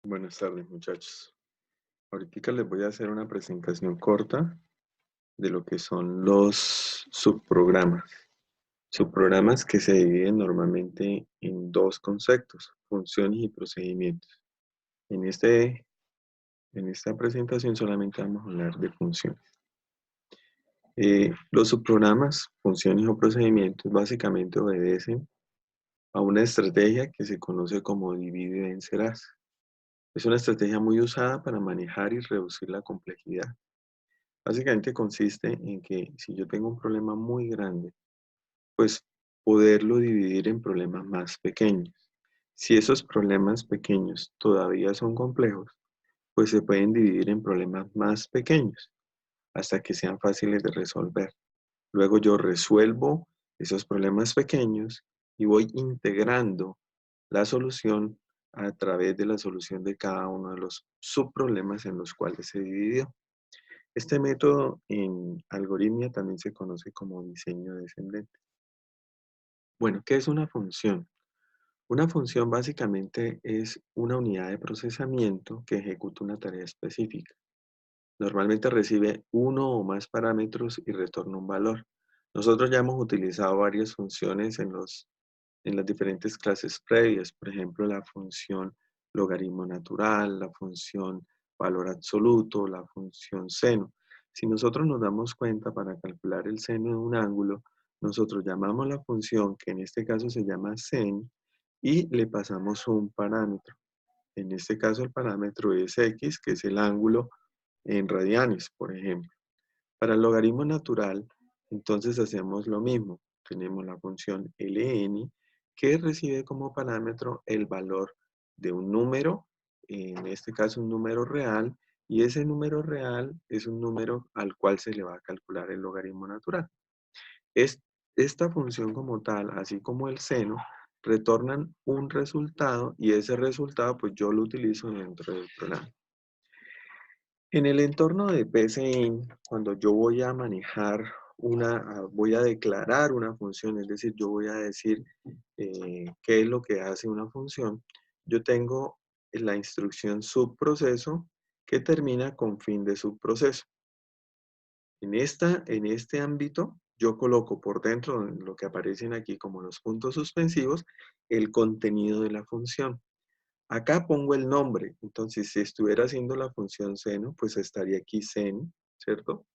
Buenas tardes, muchachos. Ahorita les voy a hacer una presentación corta de lo que son los subprogramas. Subprogramas que se dividen normalmente en dos conceptos, funciones y procedimientos. En, en esta presentación solamente vamos a hablar de funciones. Los subprogramas, funciones o procedimientos básicamente obedecen a una estrategia que se conoce como divide y vencerás. Es una estrategia muy usada para manejar y reducir la complejidad. Básicamente consiste en que si yo tengo un problema muy grande, pues poderlo dividir en problemas más pequeños. Si esos problemas pequeños todavía son complejos, pues se pueden dividir en problemas más pequeños hasta que sean fáciles de resolver. Luego yo resuelvo esos problemas pequeños y voy integrando la solución a través de la solución de cada uno de los subproblemas en los cuales se dividió. Este método en algoritmia también se conoce como diseño descendente. Bueno, ¿qué es una función? Una función básicamente es una unidad de procesamiento que ejecuta una tarea específica. Normalmente recibe uno o más parámetros y retorna un valor. Nosotros ya hemos utilizado varias funciones en las diferentes clases previas, por ejemplo, la función logaritmo natural, la función valor absoluto, la función seno. Si nosotros nos damos cuenta para calcular el seno de un ángulo, nosotros llamamos la función, que en este caso se llama sen, y le pasamos un parámetro. En este caso el parámetro es x, que es el ángulo en radianes, por ejemplo. Para el logaritmo natural, entonces hacemos lo mismo. Tenemos la función ln que recibe como parámetro el valor de un número, en este caso un número real, y ese número real es un número al cual se le va a calcular el logaritmo natural. Esta función como tal, así como el seno, retornan un resultado y ese resultado pues yo lo utilizo dentro del programa. En el entorno de PCIN, cuando yo voy a manejar voy a declarar una función, es decir, yo voy a decir qué es lo que hace una función, yo tengo la instrucción subproceso que termina con fin de subproceso. En este ámbito, yo coloco por dentro de lo que aparecen aquí como los puntos suspensivos, el contenido de la función. Acá pongo el nombre, entonces si estuviera haciendo la función seno, pues estaría aquí sen, ¿cierto?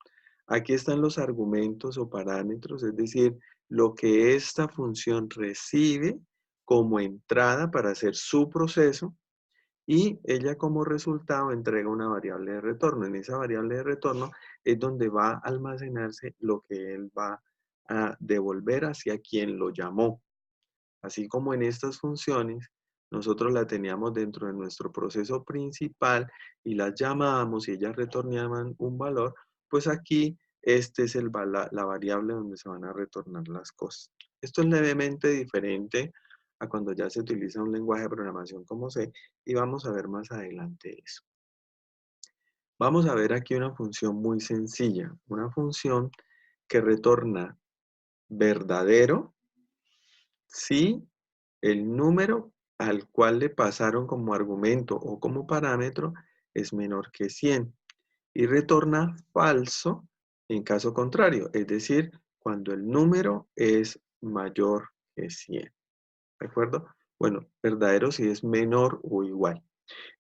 Aquí están los argumentos o parámetros, es decir, lo que esta función recibe como entrada para hacer su proceso y ella como resultado entrega una variable de retorno. En esa variable de retorno es donde va a almacenarse lo que él va a devolver hacia quien lo llamó. Así como en estas funciones, nosotros la teníamos dentro de nuestro proceso principal y las llamábamos y ellas retornaban un valor, pues aquí este es la variable donde se van a retornar las cosas. Esto es levemente diferente a cuando ya se utiliza un lenguaje de programación como C y vamos a ver más adelante eso. Vamos a ver aquí una función muy sencilla, una función que retorna verdadero si el número al cual le pasaron como argumento o como parámetro es menor que 100 y retorna falso en caso contrario, es decir, cuando el número es mayor que 100. ¿De acuerdo? Bueno, verdadero si es menor o igual.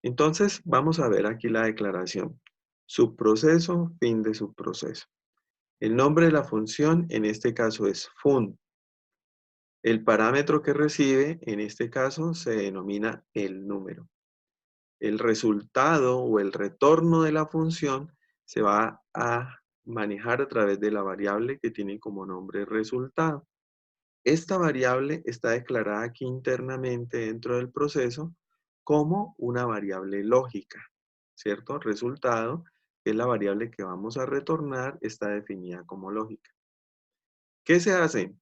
Entonces, vamos a ver aquí la declaración. Subproceso, fin de subproceso. El nombre de la función en este caso es fun. El parámetro que recibe, en este caso, se denomina el número. El resultado o el retorno de la función se va a manejar a través de la variable que tiene como nombre resultado. Esta variable está declarada aquí internamente dentro del proceso como una variable lógica, ¿cierto? Resultado, que es la variable que vamos a retornar, está definida como lógica. ¿Qué se hace?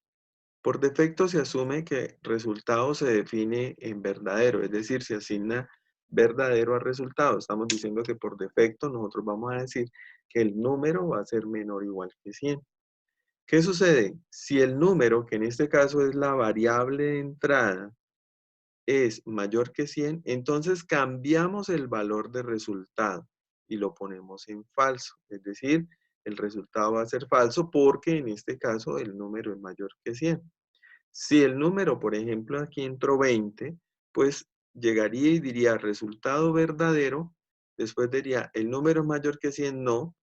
Por defecto se asume que resultado se define en verdadero, es decir, se asigna verdadero al resultado. Estamos diciendo que por defecto nosotros vamos a decir que el número va a ser menor o igual que 100. ¿Qué sucede? Si el número, que en este caso es la variable de entrada, es mayor que 100, entonces cambiamos el valor de resultado y lo ponemos en falso. Es decir, el resultado va a ser falso porque en este caso el número es mayor que 100. Si el número, por ejemplo, aquí entró 20, pues llegaría y diría resultado verdadero, después diría el número es mayor que 100, no,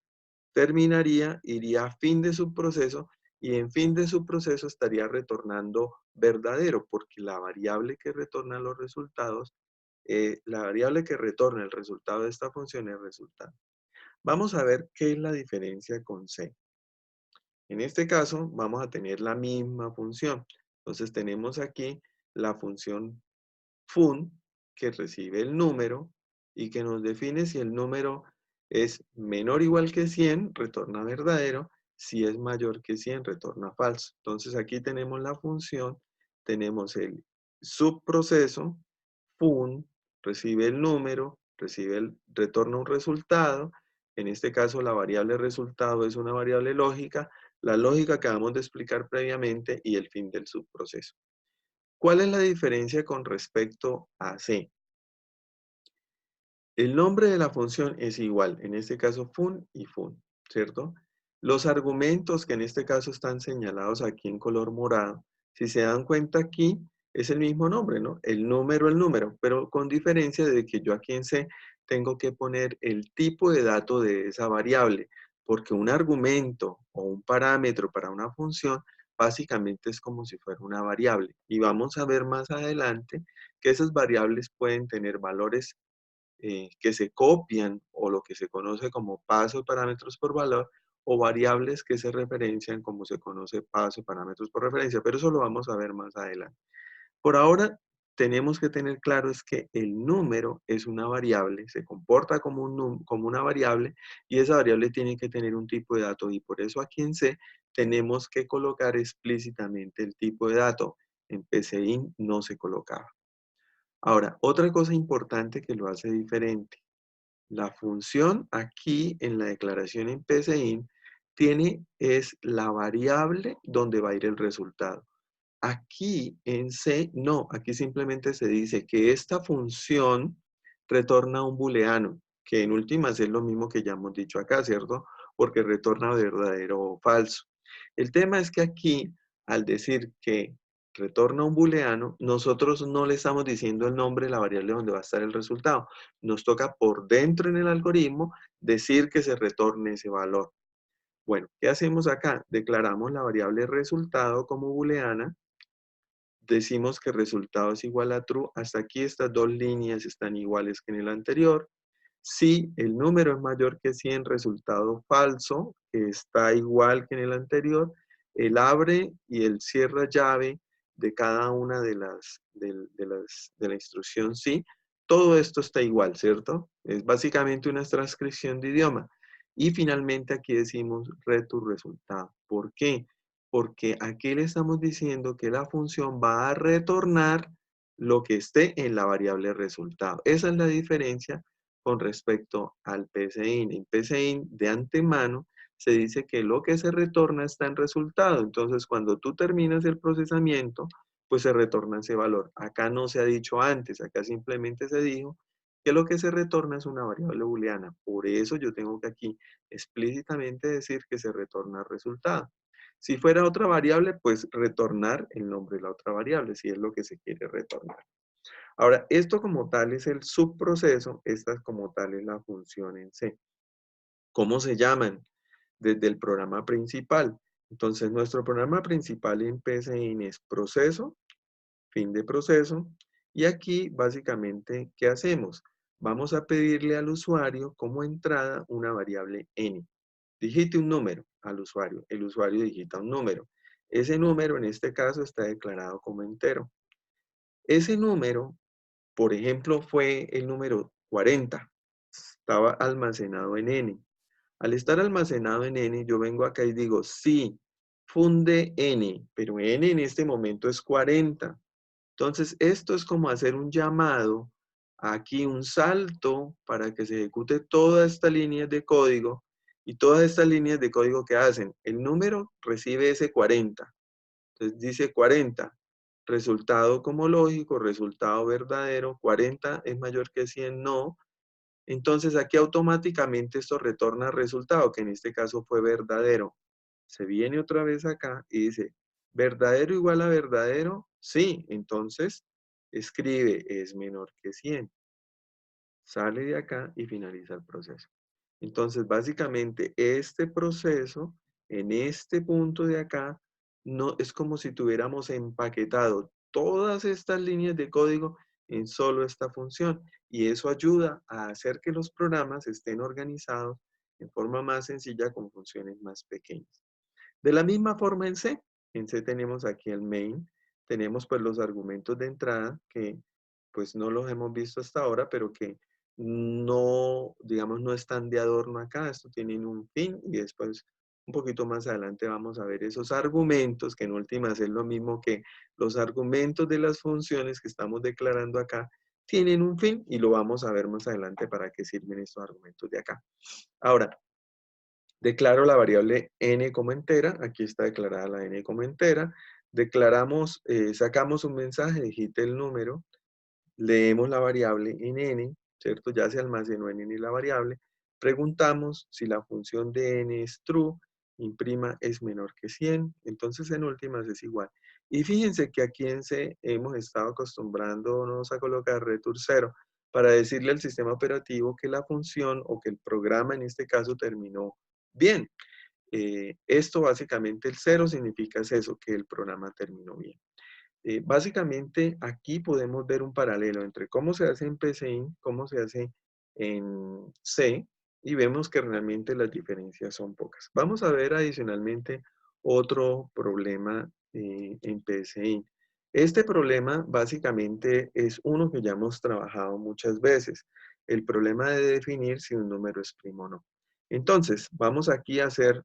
terminaría, iría a fin de su proceso y en fin de su proceso estaría retornando verdadero, porque la variable que retorna los resultados, la variable que retorna el resultado de esta función es resultado. Vamos a ver qué es la diferencia con C. En este caso vamos a tener la misma función. Entonces tenemos aquí la función fun que recibe el número y que nos define si el número es menor o igual que 100, retorna verdadero. Si es mayor que 100, retorna falso. Entonces aquí tenemos la función, tenemos el subproceso, fun, recibe el número, retorna un resultado. En este caso la variable resultado es una variable lógica, la lógica que acabamos de explicar previamente y el fin del subproceso. ¿Cuál es la diferencia con respecto a C? El nombre de la función es igual, en este caso fun y fun, ¿cierto? Los argumentos que en este caso están señalados aquí en color morado, si se dan cuenta aquí, es el mismo nombre, ¿no? El número, pero con diferencia de que yo aquí en C tengo que poner el tipo de dato de esa variable, porque un argumento o un parámetro para una función básicamente es como si fuera una variable. Y vamos a ver más adelante que esas variables pueden tener valores que se copian o lo que se conoce como paso de parámetros por valor o variables que se referencian como se conoce paso de parámetros por referencia, pero eso lo vamos a ver más adelante. Por ahora tenemos que tener claro es que el número es una variable, se comporta como, como una variable y esa variable tiene que tener un tipo de dato y por eso aquí en C tenemos que colocar explícitamente el tipo de dato. En PCIN no se colocaba. Ahora, otra cosa importante que lo hace diferente. La función aquí en la declaración en PCIN es la variable donde va a ir el resultado. Aquí en C, no, aquí simplemente se dice que esta función retorna un booleano, que en últimas es lo mismo que ya hemos dicho acá, ¿cierto? Porque retorna verdadero o falso. El tema es que aquí, al decir que retorna un booleano, nosotros no le estamos diciendo el nombre de la variable donde va a estar el resultado. Nos toca por dentro en el algoritmo decir que se retorne ese valor. Bueno, ¿qué hacemos acá? Declaramos la variable resultado como booleana, decimos que resultado es igual a true. Hasta aquí estas dos líneas están iguales que en el anterior. Si el número es mayor que 100, resultado falso, que está igual que en el anterior. El abre y el cierra llave de cada una de la instrucción sí. Todo esto está igual, ¿cierto? Es básicamente una transcripción de idioma. Y finalmente aquí decimos return resultado. ¿Por qué? Porque aquí le estamos diciendo que la función va a retornar lo que esté en la variable resultado. Esa es la diferencia con respecto al PCIN. En PCIN, de antemano, se dice que lo que se retorna está en resultado. Entonces, cuando tú terminas el procesamiento, pues se retorna ese valor. Acá no se ha dicho antes, acá simplemente se dijo que lo que se retorna es una variable booleana. Por eso yo tengo que aquí explícitamente decir que se retorna resultado. Si fuera otra variable, pues retornar el nombre de la otra variable, si es lo que se quiere retornar. Ahora, esto como tal es el subproceso, esta como tal es la función en C. ¿Cómo se llaman? Desde el programa principal. Entonces, nuestro programa principal en PCIN es proceso, fin de proceso, y aquí básicamente, ¿qué hacemos? Vamos a pedirle al usuario como entrada una variable n. Digite un número al usuario. El usuario digita un número. Ese número en este caso está declarado como entero. Ese número, por ejemplo, fue el número 40. Estaba almacenado en n. Al estar almacenado en n, yo vengo acá y digo, sí, funde n, pero n en este momento es 40. Entonces, esto es como hacer un llamado, aquí un salto para que se ejecute todas estas líneas de código y todas estas líneas de código que hacen. El número recibe ese 40. Entonces dice 40, resultado como lógico, resultado verdadero, 40 es mayor que 100, no. Entonces aquí automáticamente esto retorna resultado, que en este caso fue verdadero. Se viene otra vez acá y dice, ¿verdadero igual a verdadero? Sí, entonces escribe es menor que 100. Sale de acá y finaliza el proceso. Entonces, básicamente, este proceso, en este punto de acá, no, es como si tuviéramos empaquetado todas estas líneas de código en solo esta función. Y eso ayuda a hacer que los programas estén organizados en forma más sencilla con funciones más pequeñas. De la misma forma en C tenemos aquí el main, tenemos pues los argumentos de entrada que pues no los hemos visto hasta ahora, pero que no, digamos, no están de adorno acá, esto tienen un fin y después un poquito más adelante vamos a ver esos argumentos, que en últimas es lo mismo que los argumentos de las funciones que estamos declarando acá, tienen un fin y lo vamos a ver más adelante para qué sirven estos argumentos de acá. Ahora, declaro la variable n como entera, aquí está declarada la n como entera, declaramos, sacamos un mensaje, digite el número, leemos la variable en n, ¿cierto? Ya se almacenó en n la variable, preguntamos si la función de n es true, imprima es menor que 100, entonces en últimas es igual. Y fíjense que aquí en C hemos estado acostumbrándonos a colocar return 0 para decirle al sistema operativo que la función o que el programa en este caso terminó bien. Esto básicamente el 0 significa es eso, que el programa terminó bien. Básicamente aquí podemos ver un paralelo entre cómo se hace en PCIN, cómo se hace en C, y vemos que realmente las diferencias son pocas. Vamos a ver adicionalmente otro problema en PCIN. Este problema básicamente es uno que ya hemos trabajado muchas veces, el problema de definir si un número es primo o no. Entonces, vamos aquí a hacer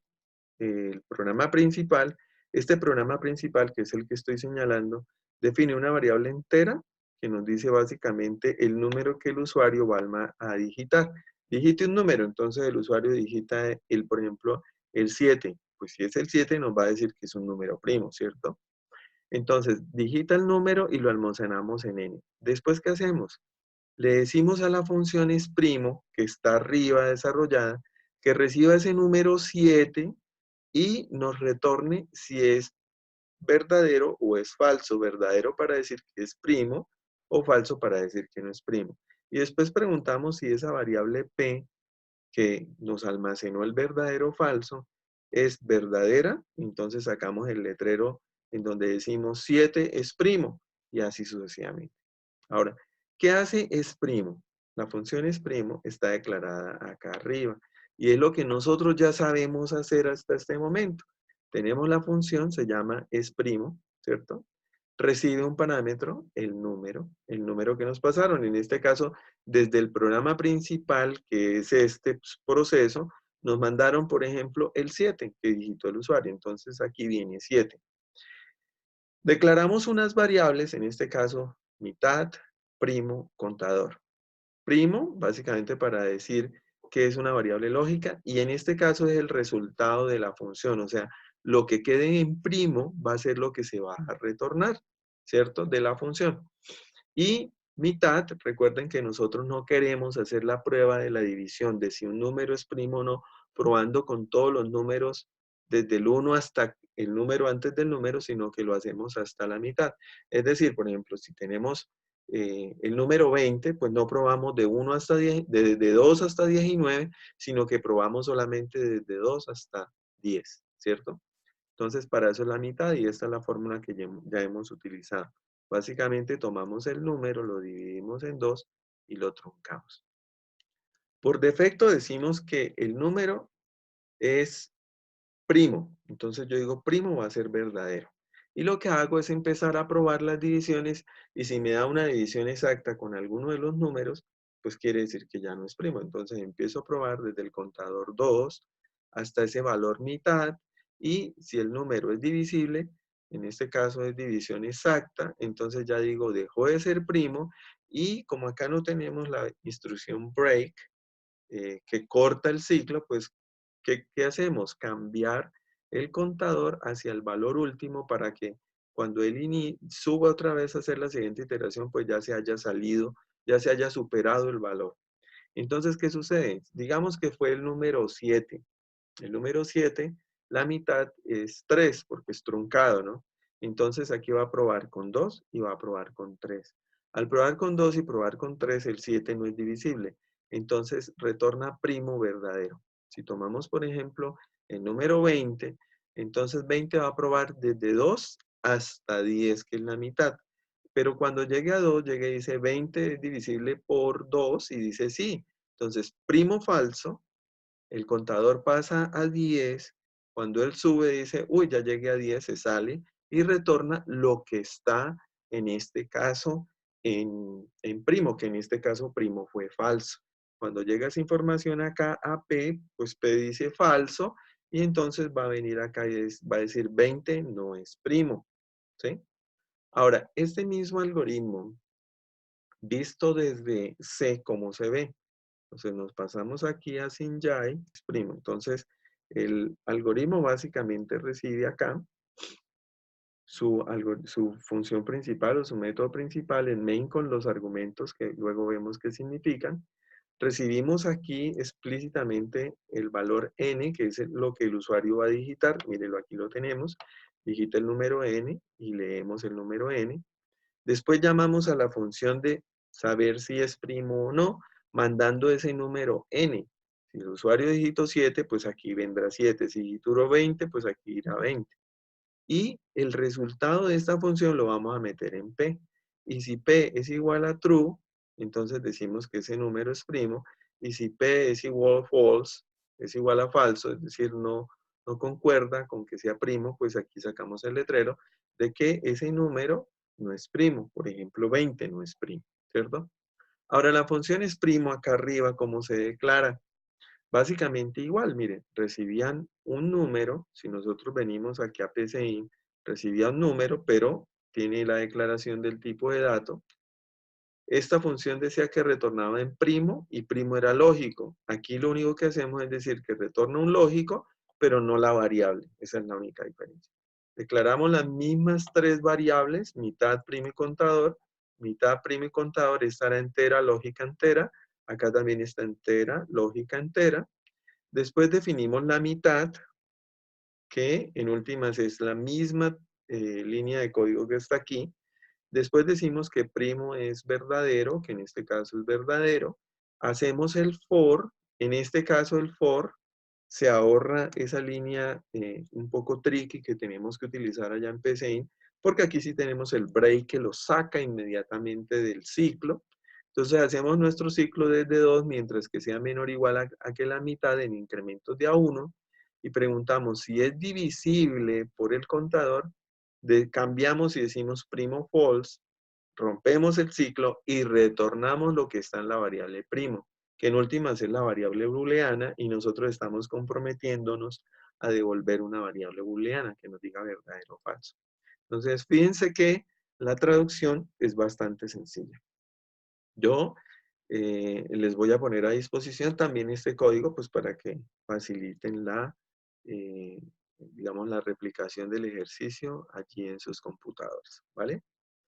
el programa principal. Este programa principal, que es el que estoy señalando, define una variable entera que nos dice básicamente el número que el usuario va a digitar. Digite un número, entonces el usuario digita, por ejemplo, el 7. Pues si es el 7 nos va a decir que es un número primo, ¿cierto? Entonces, digita el número y lo almacenamos en n. Después, ¿qué hacemos? Le decimos a la función es primo, que está arriba desarrollada, que reciba ese número 7 y nos retorne si es verdadero o es falso. Verdadero para decir que es primo o falso para decir que no es primo. Y después preguntamos si esa variable P que nos almacenó el verdadero o falso es verdadera. Entonces sacamos el letrero en donde decimos 7 es primo y así sucesivamente. Ahora, ¿qué hace es primo? La función es primo está declarada acá arriba y es lo que nosotros ya sabemos hacer hasta este momento. Tenemos la función, se llama es primo, ¿cierto? Recibe un parámetro, el número que nos pasaron. En este caso, desde el programa principal, que es este proceso, nos mandaron, por ejemplo, el 7 que digitó el usuario. Entonces aquí viene 7. Declaramos unas variables, en este caso, mitad, primo, contador. Primo, básicamente para decir que es una variable lógica, y en este caso es el resultado de la función, o sea, lo que quede en primo va a ser lo que se va a retornar, ¿cierto? De la función. Y mitad, recuerden que nosotros no queremos hacer la prueba de la división de si un número es primo o no, probando con todos los números desde el 1 hasta el número antes del número, sino que lo hacemos hasta la mitad. Es decir, por ejemplo, si tenemos el número 20, pues no probamos de 1 hasta 10, de 2 hasta 19, sino que probamos solamente desde 2 hasta 10, ¿cierto? Entonces, para eso es la mitad y esta es la fórmula que ya hemos utilizado. Básicamente tomamos el número, lo dividimos en 2 y lo truncamos. Por defecto decimos que el número es primo. Entonces yo digo primo va a ser verdadero. Y lo que hago es empezar a probar las divisiones y si me da una división exacta con alguno de los números, pues quiere decir que ya no es primo. Entonces empiezo a probar desde el contador 2 hasta ese valor mitad y si el número es divisible, en este caso es división exacta, entonces ya digo dejó de ser primo y como acá no tenemos la instrucción break, que corta el ciclo, pues, ¿qué hacemos? Cambiar el contador hacia el valor último para que cuando él suba otra vez a hacer la siguiente iteración, pues ya se haya salido, ya se haya superado el valor. Entonces, ¿qué sucede? Digamos que fue el número 7. El número 7, la mitad es 3 porque es truncado, ¿no? Entonces aquí va a probar con 2 y va a probar con 3. Al probar con 2 y probar con 3, el 7 no es divisible. Entonces retorna primo verdadero. Si tomamos, por ejemplo, el número 20, entonces 20 va a probar desde 2 hasta 10, que es la mitad. Pero cuando llegue a 2, llega y dice 20 es divisible por 2 y dice sí. Entonces, primo falso, el contador pasa a 10, cuando él sube dice, uy, ya llegué a 10, se sale y retorna lo que está en este caso en primo, que en este caso primo fue falso. Cuando llega esa información acá a P, pues P dice falso y entonces va a venir acá y va a decir 20 no es primo, ¿sí? Ahora, este mismo algoritmo, visto desde C, ¿cómo se ve? Entonces nos pasamos aquí a Sinjai, primo. Entonces el algoritmo básicamente recibe acá su función principal o su método principal en main con los argumentos que luego vemos que significan. Recibimos aquí explícitamente el valor n, que es lo que el usuario va a digitar. Mírenlo, aquí lo tenemos. Digita el número n y leemos el número n. Después llamamos a la función de saber si es primo o no, mandando ese número n. Si el usuario digitó 7, pues aquí vendrá 7. Si digitó 20, pues aquí irá 20. Y el resultado de esta función lo vamos a meter en P. Y si P es igual a true, entonces decimos que ese número es primo. Y si P es igual a false, es igual a falso, es decir, no concuerda con que sea primo, pues aquí sacamos el letrero de que ese número no es primo. Por ejemplo, 20 no es primo, ¿cierto? Ahora, la función es primo acá arriba, ¿cómo se declara? Básicamente igual, miren, recibían un número, si nosotros venimos aquí a PCIN, recibía un número, pero tiene la declaración del tipo de dato. Esta función decía que retornaba en primo y primo era lógico. Aquí lo único que hacemos es decir que retorna un lógico, pero no la variable. Esa es la única diferencia. Declaramos las mismas tres variables, mitad, primo y contador, estará entera, lógica entera. Acá también está entera, lógica entera. Después definimos la mitad, que en últimas es la misma línea de código que está aquí. Después decimos que primo es verdadero, que en este caso es verdadero. Hacemos el for. En este caso el for se ahorra esa línea un poco tricky que tenemos que utilizar allá en PCIN, porque aquí sí tenemos el break que lo saca inmediatamente del ciclo. Entonces hacemos nuestro ciclo desde 2, mientras que sea menor o igual a que la mitad en incrementos de A1, y preguntamos si es divisible por el contador, cambiamos y decimos primo false, rompemos el ciclo y retornamos lo que está en la variable primo, que en últimas es la variable booleana, y nosotros estamos comprometiéndonos a devolver una variable booleana que nos diga verdadero o falso. Entonces, fíjense que la traducción es bastante sencilla. Yo les voy a poner a disposición también este código, pues para que faciliten digamos, la replicación del ejercicio allí en sus computadores, ¿vale?